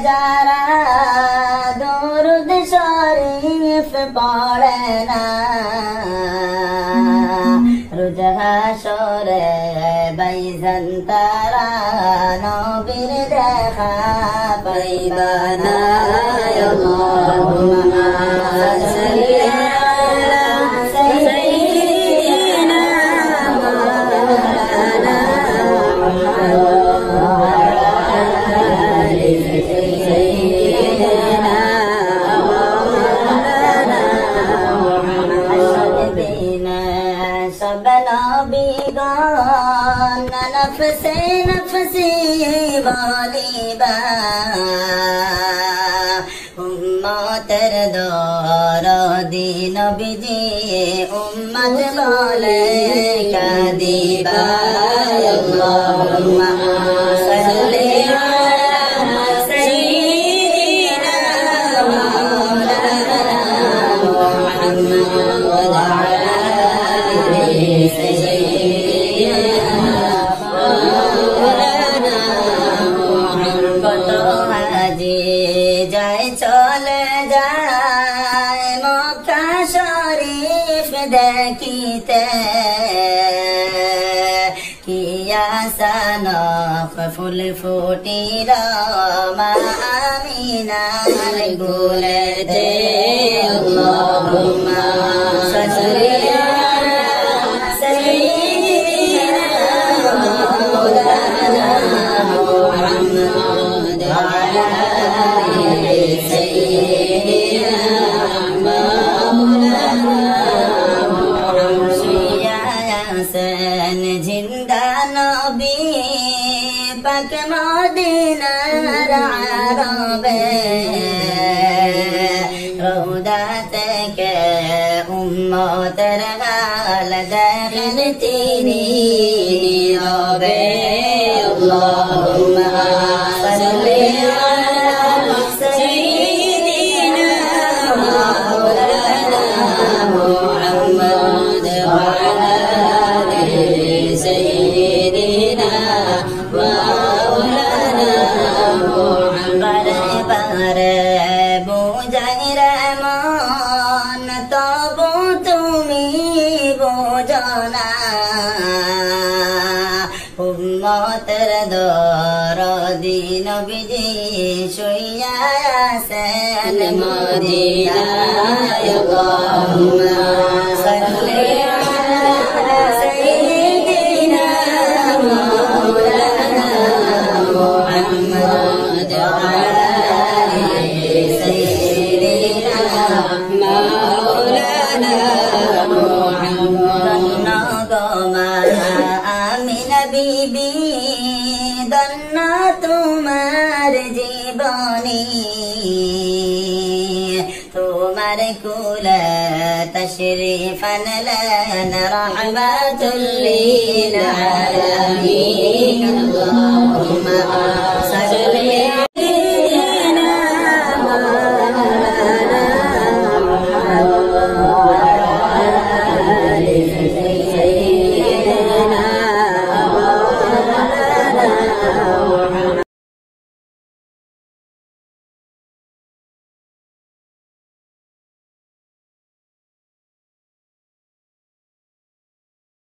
যারা দরুদ শরীফ পড়ে না রোজ হাসরে বাইজান তারা নবীর দেখা পাইবা না আল্লাহুম্মা সাল্লি আলা সাইয়্যিদিনা মাওলানা नफ़्से नफ़्सी बोलिबा उम्मतेर दरदी नबीजी उम्मत बोले कादिबा अल्लाहुम्मा सल्ली अला सय्यिदिना मौलाना मुहम्मद व अला आलिहि চলে যায় মক্কা শরীফ দেখিতে কি আসানক ফুল ফুটিল মা আমিনার কোলেতে আল্লাহুম্মা সাল্লি আলা সাইয়্যিদিনা মাওলানা মুহাম্মদ ওয়া আলা জিন্দা নবী পাক মদিনার আরবে রওদা থেকে উম্মতের হাল দেখেন তিনি নীরবে আল্লাহুম্মা সাল্লি আলা সাইয়্যিদিনা মাওলানা মুহাম্মদ ওয়া আলা سيدنا مولانا محمد বারে বুঝাইর মন তবু তুমি বোঝো না উম্মতের দরদি নবীজি শুইয়া আছেন মদিনায় আল্লাহুম্মা সাল্লি বিবি দন্ন তোমার জীবনী তোমার কুলে তশরিফ আনলেন রহমাতুল লিল আলামিন।